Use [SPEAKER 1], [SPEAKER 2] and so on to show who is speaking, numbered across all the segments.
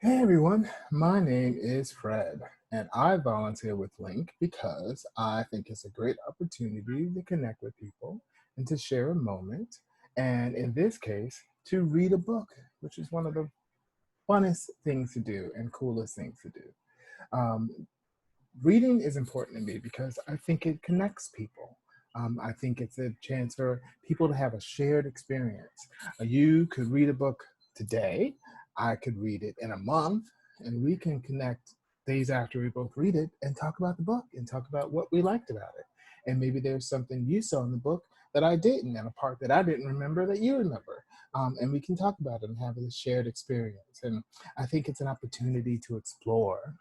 [SPEAKER 1] Hey everyone, my name is Fred, and I volunteer with LINC because I think it's a great opportunity to connect with people and to share a moment, and in this case, to read a book, which is one of the funnest things to do and coolest things to do. Um, Reading is important to me because I think it connects people. I think it's a chance for people to have a shared experience. You could read a book today, I could read it in a month, and we can connect days after we both read it and talk about the book and talk about what we liked about it. And maybe there's something you saw in the book that I didn't, and a part that I didn't remember that you remember. And we can talk about it and have a shared experience. And I think it's an opportunity to explore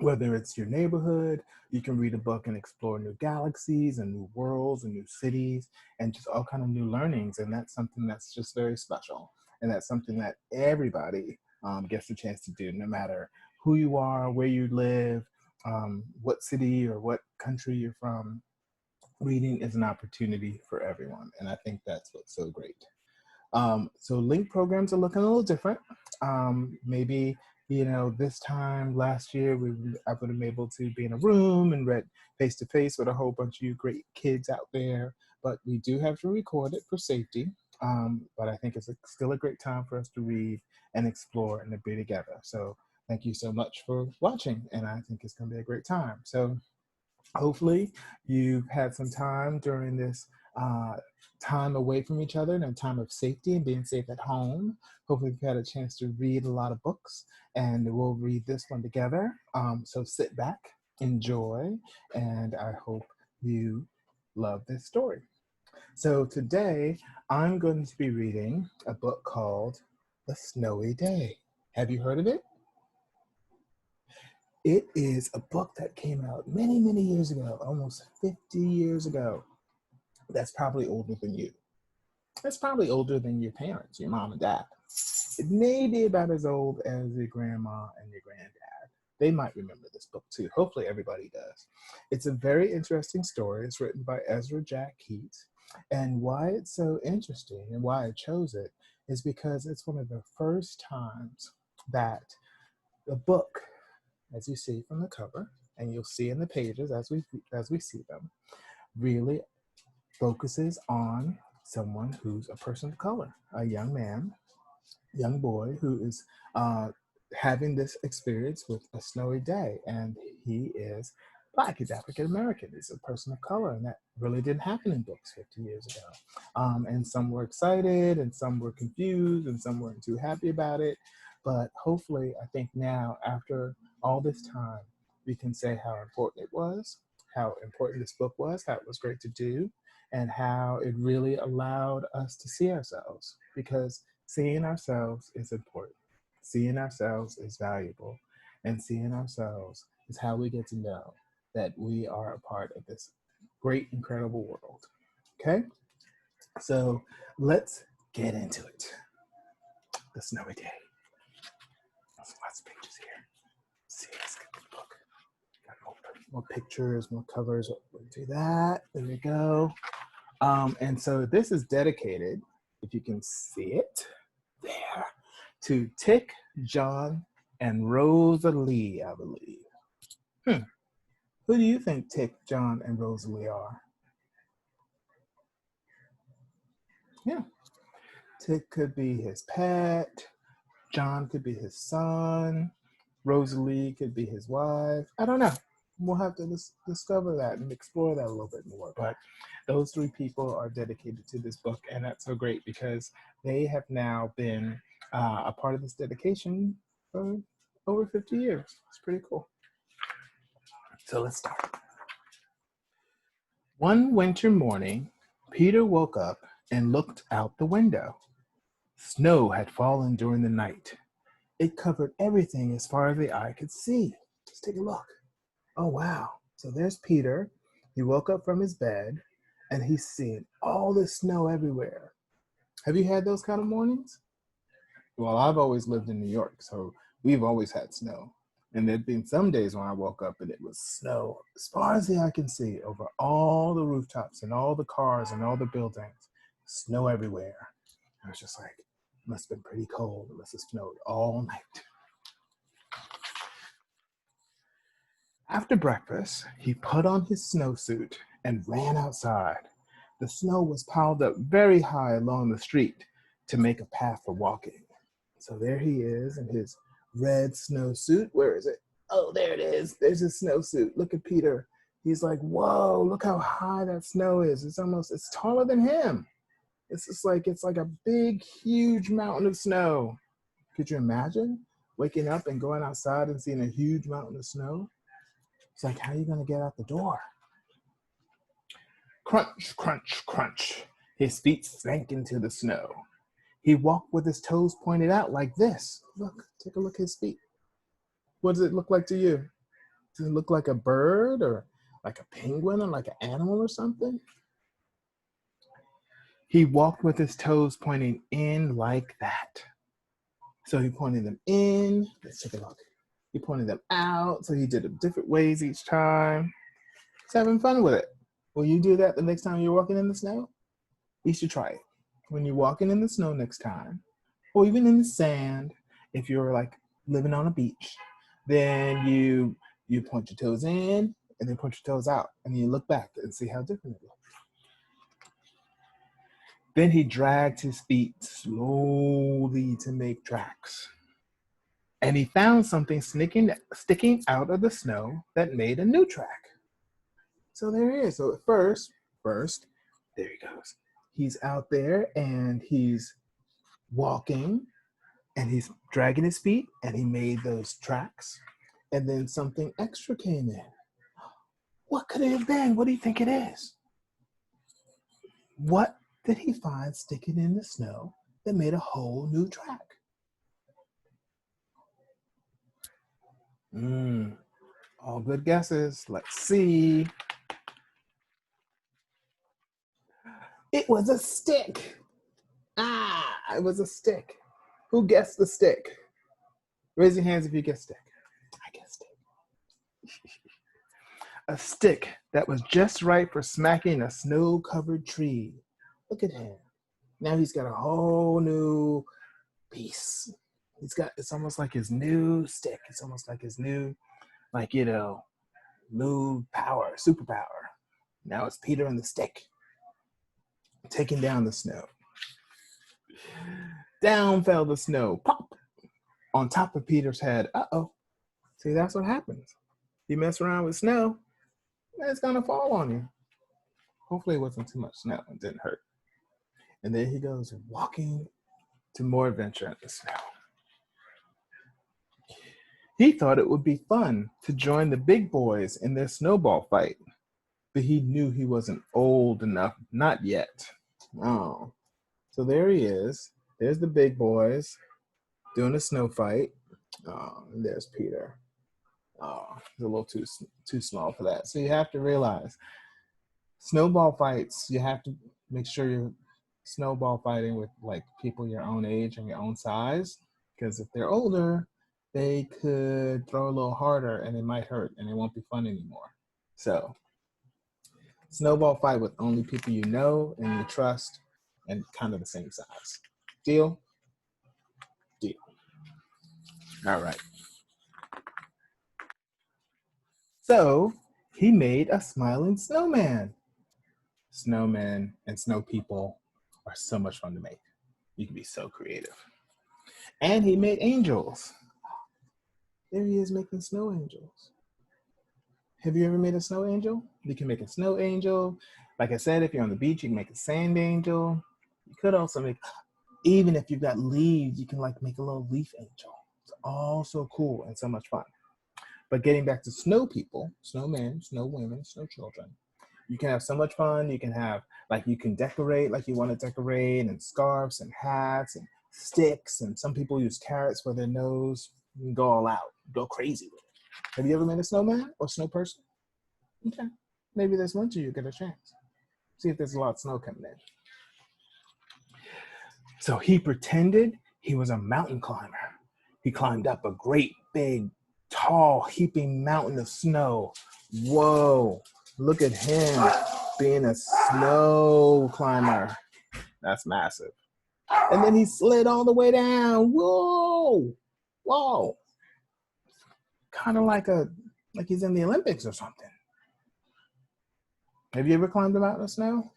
[SPEAKER 1] whether it's your neighborhood, you can read a book and explore new galaxies and new worlds and new cities and just all kind of new learnings. And that's something that's just very special. And that's something that everybody gets a chance to do, no matter who you are, where you live, what city or what country you're from. Reading is an opportunity for everyone. And I think that's what's so great. So link programs are looking a little different. Maybe, this time last year, I would have been able to be in a room and read face to face with a whole bunch of you great kids out there. But we do have to record it for safety. But I think it's still a great time for us to read and explore and to be together. So thank you so much for watching. And I think it's going to be a great time. So hopefully you've had some time during this uh, time away from each other and a time of safety and being safe at home. Hopefully you've had a chance to read a lot of books, and we'll read this one together. So sit back, enjoy, and I hope you love this story. So today I'm going to be reading a book called A Snowy Day. Have you heard of it? It is a book that came out many, many years ago, almost 50 years ago. That's probably older than you. That's probably older than your parents, your mom and dad. It may be about as old as your grandma and your granddad. They might remember this book too. Hopefully everybody does. It's a very interesting story. It's written by Ezra Jack Keats. And why it's so interesting and why I chose it is because it's one of the first times that the book, as you see from the cover, and you'll see in the pages as we see them, really focuses on someone who's a person of color, a young man, young boy who is having this experience with a snowy day, and he is Black. He's African American. He's a person of color, and that really didn't happen in books 50 years ago. And some were excited, and some were confused, and some weren't too happy about it. But hopefully, I think now, after all this time, we can say how important it was, how important this book was, how it was great to do, and how it really allowed us to see ourselves. Because seeing ourselves is important. Seeing ourselves is valuable. And seeing ourselves is how we get to know that we are a part of this great, incredible world. Okay? So let's get into it. The Snowy Day. Lots of pages here. See, let's get the book. Got more pictures, more covers. We'll do that. There we go. And so this is dedicated, if you can see it there, to Tick, John, and Rosalie, I believe. Who do you think Tick, John, and Rosalie are? Yeah, Tick could be his pet, John could be his son, Rosalie could be his wife. I don't know. We'll have to discover that and explore that a little bit more. But those three people are dedicated to this book, and that's so great because they have now been a part of this dedication for over 50 years. It's pretty cool. So let's start. One winter morning, Peter woke up and looked out the window. Snow had fallen during the night. It covered everything as far as the eye could see. Let's take a look. Oh, wow. So there's Peter. He woke up from his bed and he's seeing all this snow everywhere. Have you had those kind of mornings? Well, I've always lived in New York, so we've always had snow. And there'd been some days when I woke up and it was snow as far as the eye can see over all the rooftops and all the cars and all the buildings. Snow everywhere. I was just like, it must have been pretty cold. It must have snowed all night. After breakfast, he put on his snowsuit and ran outside. The snow was piled up very high along the street to make a path for walking. So there he is in his red snowsuit. Where is it? Oh, there it is. There's his snowsuit. Look at Peter. He's like, whoa, look how high that snow is. It's taller than him. It's like a big, huge mountain of snow. Could you imagine waking up and going outside and seeing a huge mountain of snow? It's like, how are you going to get out the door? Crunch, crunch, crunch. His feet sank into the snow. He walked with his toes pointed out like this. Look, take a look at his feet. What does it look like to you? Does it look like a bird or like a penguin or like an animal or something? He walked with his toes pointing in like that. So he pointed them in. Let's take a look. He pointed them out. So he did it different ways each time. He's having fun with it. Will you do that the next time you're walking in the snow? You should try it. When you're walking in the snow next time, or even in the sand, if you're like living on a beach, then you point your toes in and then point your toes out, and then you look back and see how different it looks. Then he dragged his feet slowly to make tracks. And he found something sticking out of the snow that made a new track. So there he is. So first, there he goes. He's out there and he's walking and he's dragging his feet and he made those tracks. And then something extra came in. What could it have been? What do you think it is? What did he find sticking in the snow that made a whole new track? All good guesses. Let's see. It was a stick. It was a stick. Who guessed the stick? Raise your hands if you guessed stick. I guessed it. A stick that was just right for smacking a snow-covered tree. Look at him. Now he's got a whole new piece. It's almost like his new stick. It's almost like his new, new power, superpower. Now it's Peter and the stick taking down the snow. Down fell the snow, pop, on top of Peter's head. Uh-oh. See, that's what happens. You mess around with snow, it's gonna fall on you. Hopefully it wasn't too much snow and didn't hurt. And then he goes walking to more adventure in the snow. He thought it would be fun to join the big boys in their snowball fight, but he knew he wasn't old enough, not yet. Oh, so there he is. There's the big boys doing a snow fight. Oh, and there's Peter. Oh, he's a little too small for that. So you have to realize, snowball fights, you have to make sure you're snowball fighting with like people your own age and your own size, because if they're older, they could throw a little harder and it might hurt and it won't be fun anymore. So snowball fight with only people you know and you trust and kind of the same size. Deal? Deal. All right. So he made a smiling snowman. Snowmen and snow people are so much fun to make. You can be so creative. And he made angels. There he is making snow angels. Have you ever made a snow angel? You can make a snow angel. Like I said, if you're on the beach, you can make a sand angel. You could also make, even if you've got leaves, you can like make a little leaf angel. It's all so cool and so much fun. But getting back to snow people, snowmen, snow women, snow children, you can have so much fun. You can have, you can decorate like you want to decorate, and scarves and hats and sticks. And some people use carrots for their nose. You can go all out, go crazy with it. Have you ever made a snowman or snow person? Okay, maybe this winter you get a chance. See if there's a lot of snow coming in. So he pretended he was a mountain climber. He climbed up a great big, tall, heaping mountain of snow. Whoa, look at him being a snow climber. That's massive. And then he slid all the way down. Whoa, whoa. Kind of like a like he's in the Olympics or something. Have you ever climbed a mountain of snow?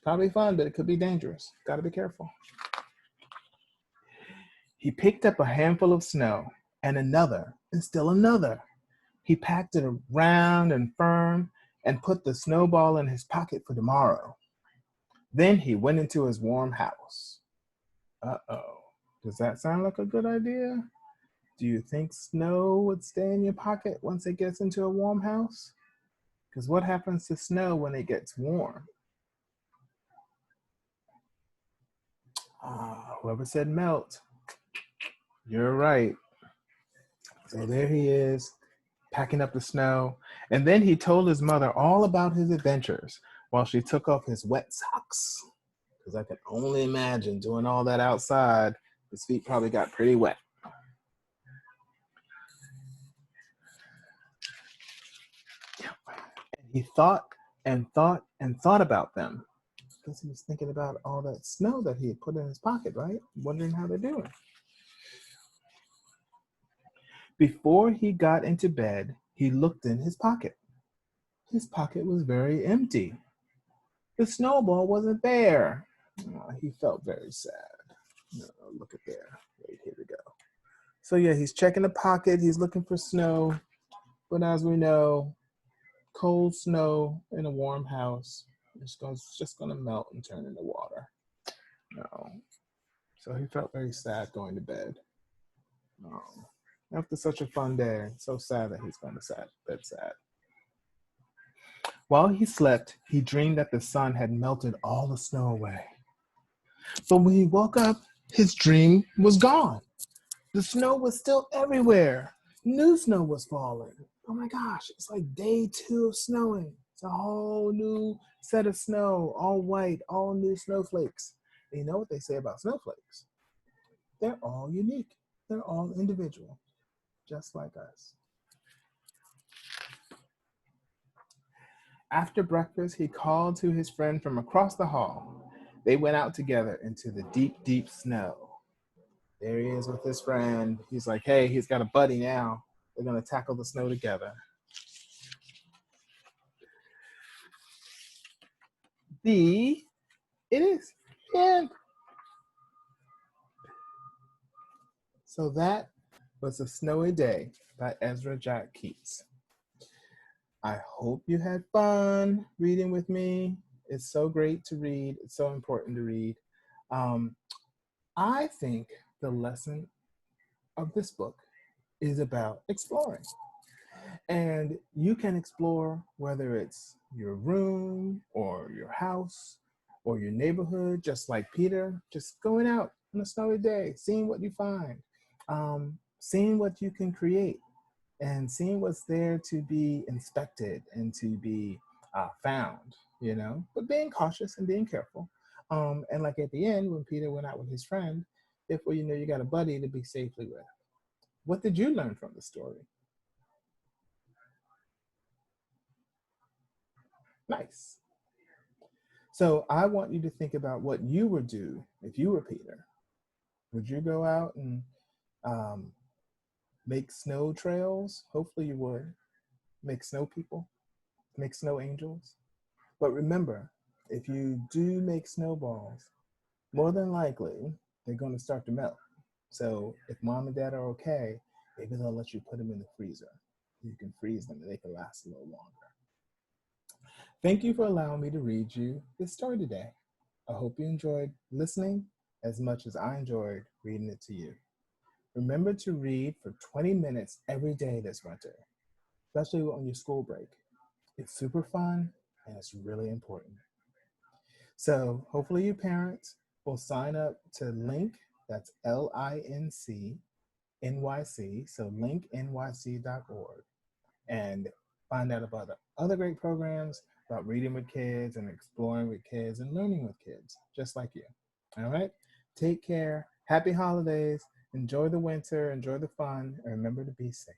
[SPEAKER 1] Probably fun, but it could be dangerous. Got to be careful. He picked up a handful of snow and another and still another. He packed it round and firm and put the snowball in his pocket for tomorrow. Then he went into his warm house. Uh-oh. Does that sound like a good idea? Do you think snow would stay in your pocket once it gets into a warm house? Because what happens to snow when it gets warm? Whoever said melt, you're right. So there he is, packing up the snow. And then he told his mother all about his adventures while she took off his wet socks. Because I can only imagine doing all that outside. His feet probably got pretty wet. And he thought and thought and thought about them. Because he was thinking about all that snow that he had put in his pocket, right? Wondering how they're doing. Before he got into bed, he looked in his pocket. His pocket was very empty. The snowball wasn't there. Oh, he felt very sad. Oh, look at there. Wait, here we go. So yeah, he's checking the pocket. He's looking for snow. But as we know, cold snow in a warm house is just going to melt and turn into water. No. So he felt very sad going to bed. Oh. After such a fun day, so sad that he's going to bed sad. While he slept, he dreamed that the sun had melted all the snow away. But when he woke up, his dream was gone. The snow was still everywhere. New snow was falling. Oh my gosh, it's like day 2 of snowing. It's a whole new set of snow, all white, all new snowflakes. And you know what they say about snowflakes? They're all unique. They're all individual, just like us. After breakfast, he called to his friend from across the hall. They went out together into the deep, deep snow. There he is with his friend. He's like, hey, he's got a buddy now. They're going to tackle the snow together. It is. Yeah. So that was A Snowy Day by Ezra Jack Keats. I hope you had fun reading with me. It's so great to read. It's so important to read. I think the lesson of this book is about exploring. And you can explore whether it's your room or your house or your neighborhood, just like Peter, just going out on a snowy day, seeing what you find, seeing what you can create, and seeing what's there to be inspected and to be found, you know, but being cautious and being careful. And like at the end, when Peter went out with his friend, therefore, you know, you got a buddy to be safely with. What did you learn from the story? Nice. So I want you to think about what you would do if you were Peter. Would you go out and um, make snow trails? Hopefully you would. Make snow people, make snow angels. But remember, if you do make snowballs, more than likely, they're going to start to melt. So if mom and dad are okay, maybe they'll let you put them in the freezer. You can freeze them and they can last a little longer. Thank you for allowing me to read you this story today. I hope you enjoyed listening as much as I enjoyed reading it to you. Remember to read for 20 minutes every day this winter, especially on your school break. It's super fun and it's really important. So hopefully you parents will sign up to LINC, that's LINC, NYC, so linknyc.org, and find out about the other great programs about reading with kids and exploring with kids and learning with kids, just like you. All right? Take care. Happy holidays. Enjoy the winter. Enjoy the fun. And remember to be safe.